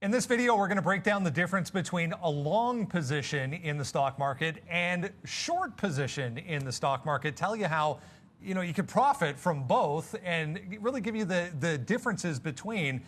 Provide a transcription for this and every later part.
In this video, we're going to break down the difference between a long position in the stock market and short position in the stock market. Tell you how you can profit from both and really give you the differences between,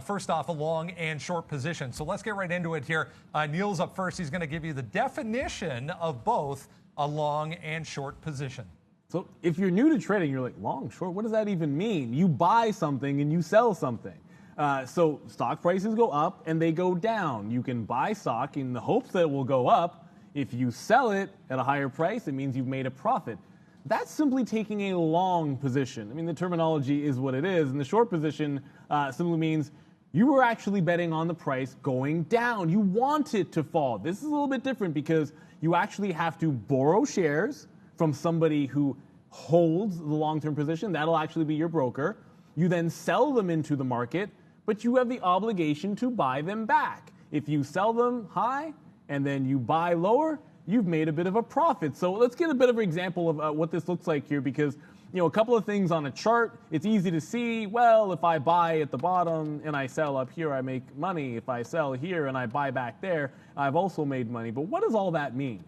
first off, a long and short position. So let's get right into it here. Neil's up first. He's going to give you the definition of both a long and short position. So if you're new to trading, you're like, long, short, what does that even mean? You buy something and you sell something. So stock prices go up and they go down. You can buy stock in the hopes that it will go up. If you sell it at a higher price, it means you've made a profit. That's simply taking a long position. I mean, the terminology is what it is. And the short position simply means you were actually betting on the price going down. You want it to fall. This is a little bit different because you actually have to borrow shares from somebody who holds the long-term position. That'll actually be your broker. You then sell them into the market, but you have the obligation to buy them back. If you sell them high and then you buy lower, you've made a bit of a profit. So let's get a bit of an example of what this looks like here, because a couple of things on a chart, it's easy to see, well, if I buy at the bottom and I sell up here, I make money. If I sell here and I buy back there, I've also made money. But what does all that mean?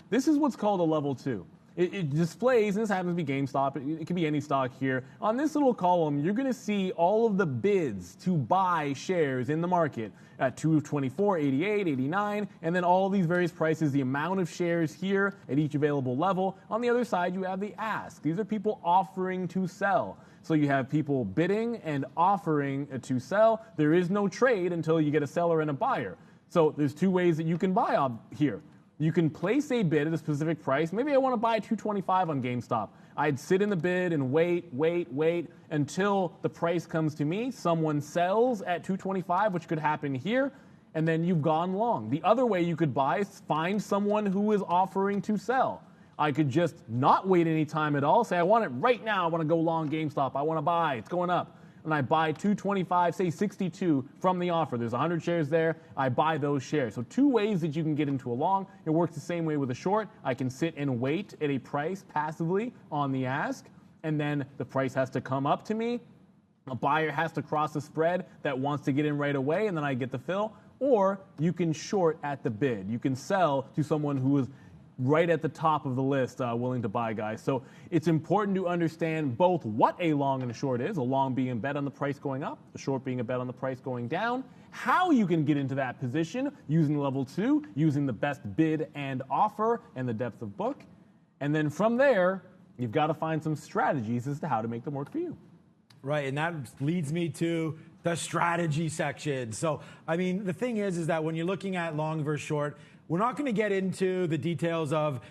This is what's called a level 2. It displays, and this happens to be GameStop, it could be any stock here. On this little column, you're going to see all of the bids to buy shares in the market at 224, 88, 89, and then all these various prices, the amount of shares here at each available level. On the other side, you have the ask. These are people offering to sell. So you have people bidding and offering to sell. There is no trade until you get a seller and a buyer. So there's two ways that you can buy here. You can place a bid at a specific price. Maybe I want to buy 225 on GameStop. I'd sit in the bid and wait until the price comes to me. Someone sells at 225, which could happen here, and then you've gone long. The other way you could buy is find someone who is offering to sell. I could just not wait any time at all. Say, I want it right now. I want to go long GameStop. I want to buy. It's going up. And I buy 225, say 62 from the offer. There's 100 shares there. I buy those shares. So two ways that you can get into a long. It works the same way with a short. I can sit and wait at a price passively on the ask, and then the price has to come up to me. A buyer has to cross a spread that wants to get in right away, and then I get the fill. Or you can short at the bid. You can sell to someone who is right at the top of the list, willing to buy, guys. So it's important to understand both what a long and a short is, a long being a bet on the price going up, a short being a bet on the price going down, how you can get into that position using level 2, using the best bid and offer and the depth of book. And then from there, you've got to find some strategies as to how to make them work for you. Right, and that leads me to the strategy section. So, I mean, the thing is that when you're looking at long versus short, we're not going to get into the details of,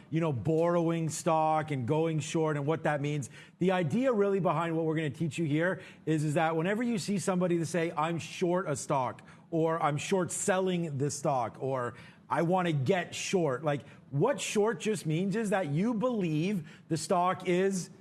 borrowing stock and going short and what that means. The idea really behind what we're going to teach you here is that whenever you see somebody to say, I'm short a stock, or I'm short selling this stock, or I want to get short, like what short just means is that you believe the stock is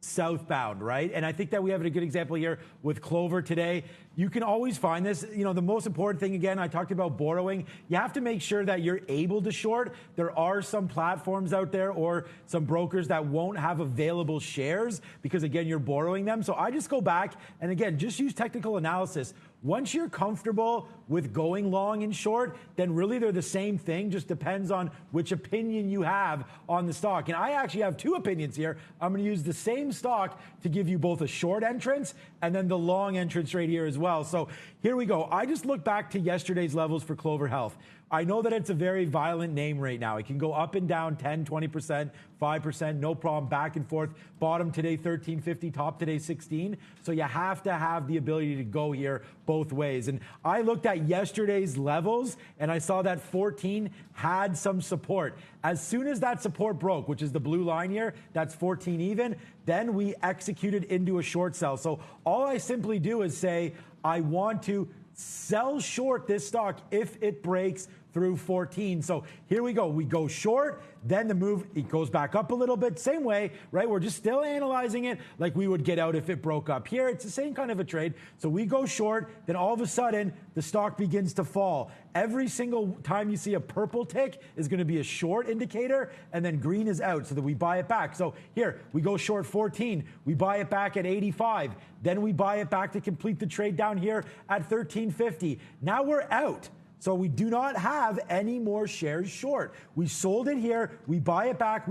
southbound, right? And I think that we have a good example here with Clover today. You can always find this. The most important thing, again, I talked about borrowing. You have to make sure that you're able to short. There are some platforms out there or some brokers that won't have available shares because, again, you're borrowing them. So I just go back and, again, just use technical analysis. Once you're comfortable with going long and short, then really they're the same thing, just depends on which opinion you have on the stock. And I actually have two opinions here. I'm going to use the same stock to give you both a short entrance and then the long entrance right here as well. So here we go. I just look back to yesterday's levels for Clover Health. I know that it's a very violent name right now. It can go up and down 10, 20%, 5%, no problem, back and forth. Bottom today, 13.50, top today, 16. So you have to have the ability to go here both ways. And I looked at yesterday's levels and I saw that 14 had some support. As soon as that support broke, which is the blue line here, that's 14 even, then we executed into a short sell. So all I simply do is say, I want to sell short this stock if it breaks through 14. So here we go. We go short, then the move, it goes back up a little bit. Same way, right? We're just still analyzing it like we would get out if it broke up here. It's the same kind of a trade. So we go short, then all of a sudden the stock begins to fall. Every single time you see a purple tick is going to be a short indicator, and then green is out so that we buy it back. So here we go short 14. We buy it back at 85. Then we buy it back to complete the trade down here at 13.50. Now we're out. So we do not have any more shares short. We sold it here, we buy it back,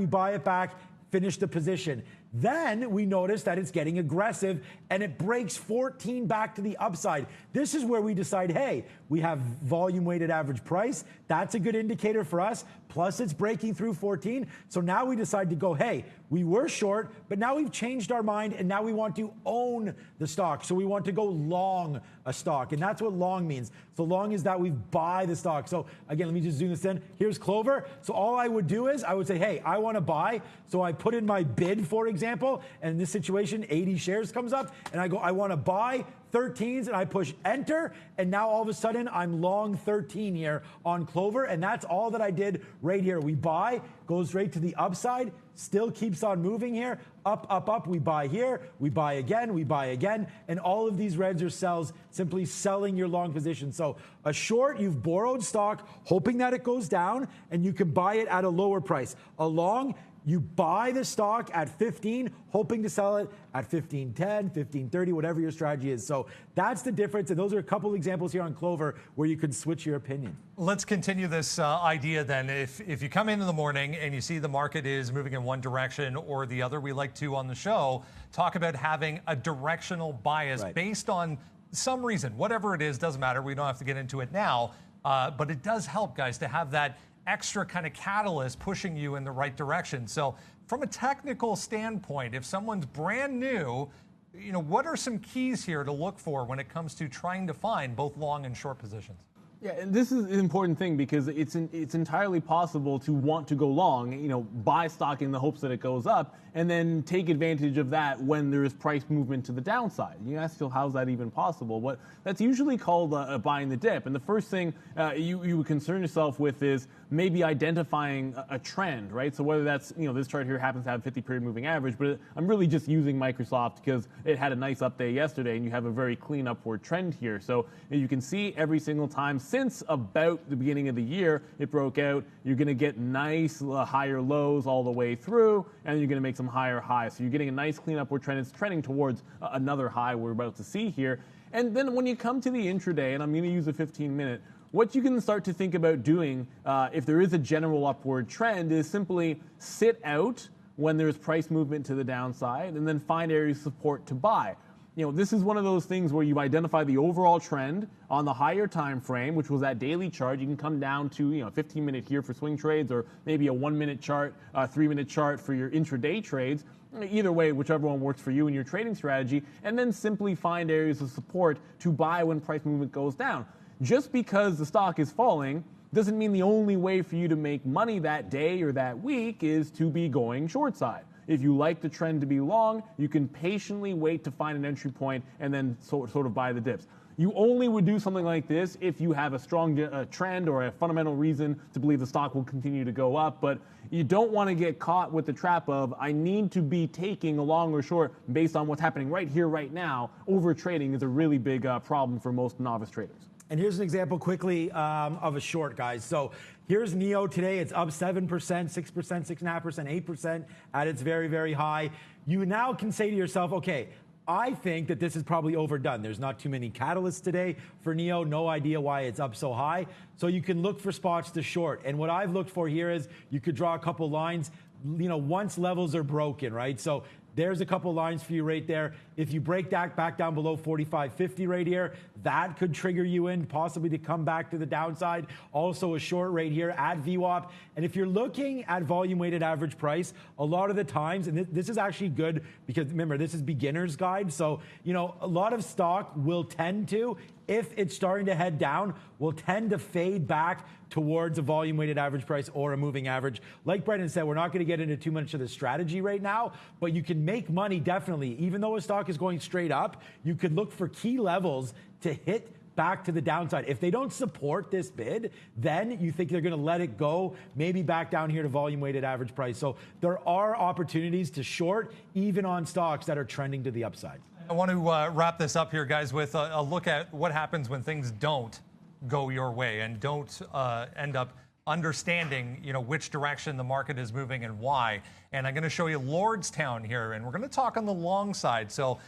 finish the position. Then we notice that it's getting aggressive and it breaks 14 back to the upside. This is where we decide, hey, we have volume weighted average price. That's a good indicator for us. Plus it's breaking through 14. So now we decide to go, hey, we were short, but now we've changed our mind and now we want to own the stock. So we want to go long a stock. And that's what long means. So long is that we buy the stock. So again, let me just zoom this in. Here's Clover. So all I would do is I would say, hey, I want to buy. So I put in my bid, for example, and in this situation, 80 shares comes up and I go, I want to buy 13s, and I push enter, and now all of a sudden I'm long 13 here on Clover, and that's all that I did right here. We buy, goes right to the upside, still keeps on moving here, up, up, up. We buy here, we buy again, and all of these reds are sells, simply selling your long position. So a short, you've borrowed stock, hoping that it goes down, and you can buy it at a lower price. A long, you buy the stock at 15, hoping to sell it at 15.10, 15.30, whatever your strategy is. So that's the difference. And those are a couple examples here on Clover where you can switch your opinion. Let's continue this idea then. If you come in the morning and you see the market is moving in one direction or the other, we like to on the show talk about having a directional bias based on some reason. Whatever it is, doesn't matter. We don't have to get into it now. But it does help, guys, to have that extra kind of catalyst pushing you in the right direction. So from a technical standpoint, if someone's brand new, what are some keys here to look for when it comes to trying to find both long and short positions? Yeah, and this is an important thing because it's entirely possible to want to go long, buy stock in the hopes that it goes up, and then take advantage of that when there is price movement to the downside. You ask yourself, how's that even possible? That's usually called buying the dip. And the first thing you would concern yourself with is maybe identifying a trend, right? So whether that's, this chart here happens to have 50-period moving average, but I'm really just using Microsoft because it had a nice update yesterday and you have a very clean upward trend here. So you can see every single time since about the beginning of the year it broke out, you're going to get nice higher lows all the way through, and you're going to make some higher highs. So you're getting a nice clean upward trend. It's trending towards another high we're about to see here. And then when you come to the intraday, and I'm going to use a 15-minute, what you can start to think about doing if there is a general upward trend is simply sit out when there's price movement to the downside and then find areas of support to buy. This is one of those things where you identify the overall trend on the higher time frame, which was that daily chart. You can come down to a 15-minute here for swing trades, or maybe a 1-minute chart, a 3-minute chart for your intraday trades. Either way, whichever one works for you in your trading strategy, and then simply find areas of support to buy when price movement goes down. Just because the stock is falling doesn't mean the only way for you to make money that day or that week is to be going short side. If you like the trend to be long, you can patiently wait to find an entry point and then sort of buy the dips. You only would do something like this if you have a strong trend or a fundamental reason to believe the stock will continue to go up, but you don't want to get caught with the trap of, I need to be taking a long or short based on what's happening right here, right now. Overtrading is a really big problem for most novice traders. And here's an example quickly of a short, guys. So here's NEO today. It's up 7%, 6%, 6.5%, 8% at its very, very high. You now can say to yourself, okay, I think that this is probably overdone. There's not too many catalysts today for NEO. No idea why it's up so high. So you can look for spots to short. And what I've looked for here is you could draw a couple lines, once levels are broken, right? So there's a couple lines for you right there. If you break that back down below 45.50 right here, that could trigger you in possibly to come back to the downside. Also a short right here at VWAP. And if you're looking at volume weighted average price, a lot of the times, and this is actually good because remember, this is beginner's guide. So, a lot of stock will tend to, if it's starting to head down, will tend to fade back towards a volume weighted average price or a moving average. Like Brendan said, we're not going to get into too much of the strategy right now, but you can make money definitely. Even though a stock is going straight up, you could look for key levels to hit back to the downside. If they don't support this bid, then you think they're going to let it go, maybe back down here to volume weighted average price. So there are opportunities to short even on stocks that are trending to the upside. I want to wrap this up here, guys, with a look at what happens when things don't go your way and don't end up understanding, which direction the market is moving and why. And I'm going to show you Lordstown here, and we're going to talk on the long side. So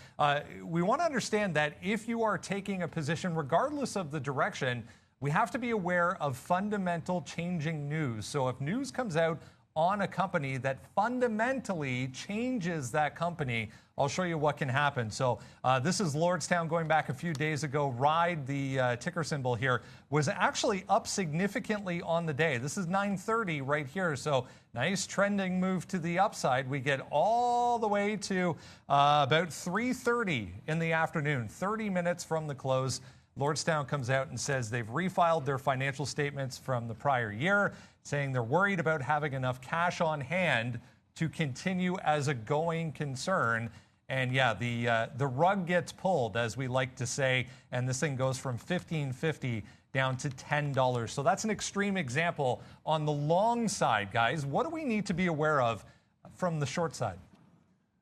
we want to understand that if you are taking a position, regardless of the direction, we have to be aware of fundamental changing news. So if news comes out on a company that fundamentally changes that company, I'll show you what can happen. So this is Lordstown going back a few days ago. RIDE, the ticker symbol here, was actually up significantly on the day. This is 9:30 right here. So nice trending move to the upside. We get all the way to about 3:30 in the afternoon, 30 minutes from the close. Lordstown comes out and says they've refiled their financial statements from the prior year, saying they're worried about having enough cash on hand to continue as a going concern. And yeah, the rug gets pulled, as we like to say, and this thing goes from $15.50 down to $10. So that's an extreme example on the long side, guys. What do we need to be aware of from the short side?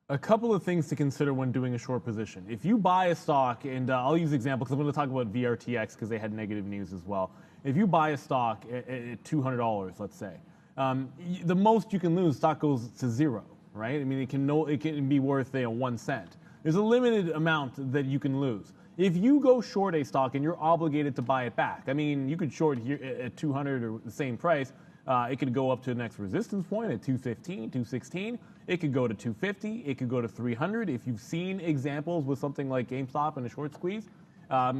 A couple of things to consider when doing a short position. If you buy a stock, and I'll use an example because I'm going to talk about VRTX because they had negative news as well. If you buy a stock at $200, let's say, the most you can lose, stock goes to zero, right? I mean, it can be worth 1 cent. There's a limited amount that you can lose. If you go short a stock and you're obligated to buy it back, I mean, you could short here at 200 or the same price. It could go up to the next resistance point at 215, 216. It could go to 250. It could go to 300. If you've seen examples with something like GameStop and a short squeeze,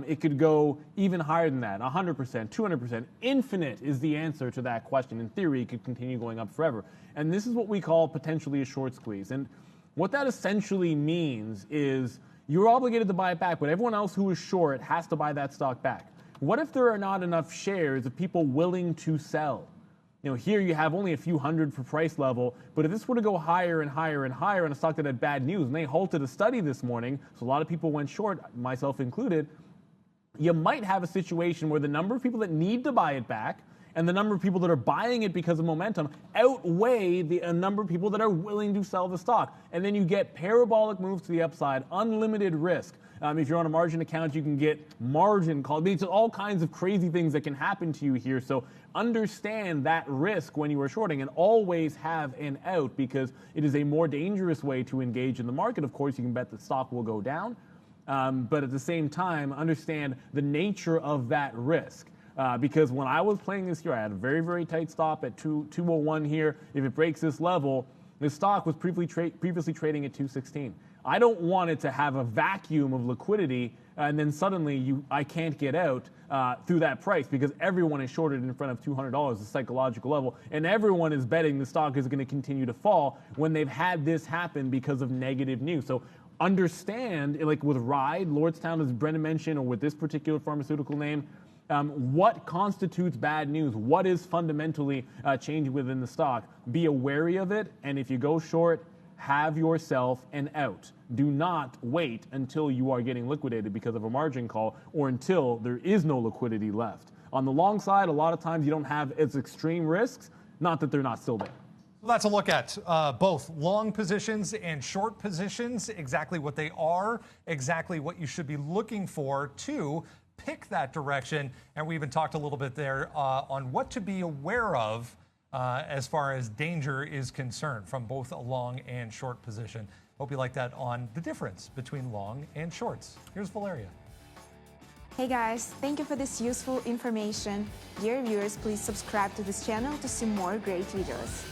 it could go even higher than that, 100%, 200%. Infinite is the answer to that question. In theory, it could continue going up forever. And this is what we call potentially a short squeeze. And what that essentially means is you're obligated to buy it back, but everyone else who is short has to buy that stock back. What if there are not enough shares of people willing to sell? Here you have only a few hundred for price level, but if this were to go higher and higher and higher on a stock that had bad news, and they halted a study this morning, so a lot of people went short, myself included, you might have a situation where the number of people that need to buy it back and the number of people that are buying it because of momentum outweigh the number of people that are willing to sell the stock. And then you get parabolic moves to the upside, unlimited risk. If you're on a margin account, you can get margin called. It's all kinds of crazy things that can happen to you here. So understand that risk when you are shorting and always have an out because it is a more dangerous way to engage in the market. Of course, you can bet the stock will go down. But at the same time, understand the nature of that risk. Because when I was playing this year, I had a very, very tight stop at 201 here. If it breaks this level, the stock was previously trading at 216. I don't want it to have a vacuum of liquidity and then suddenly I can't get out through that price because everyone is shorted in front of $200, the psychological level, and everyone is betting the stock is going to continue to fall when they've had this happen because of negative news. So understand, like with RIDE, Lordstown, as Brendan mentioned, or with this particular pharmaceutical name, what constitutes bad news? What is fundamentally changing within the stock? Be wary of it, and if you go short, have yourself an out. Do not wait until you are getting liquidated because of a margin call or until there is no liquidity left. On the long side, a lot of times you don't have as extreme risks, not that they're not still there. Well, that's a look at both long positions and short positions, exactly what they are, exactly what you should be looking for to pick that direction. And we even talked a little bit there on what to be aware of as far as danger is concerned from both a long and short position. Hope you like that on the difference between long and shorts. Here's Valeria. Hey guys, thank you for this useful information. Dear viewers, please subscribe to this channel to see more great videos.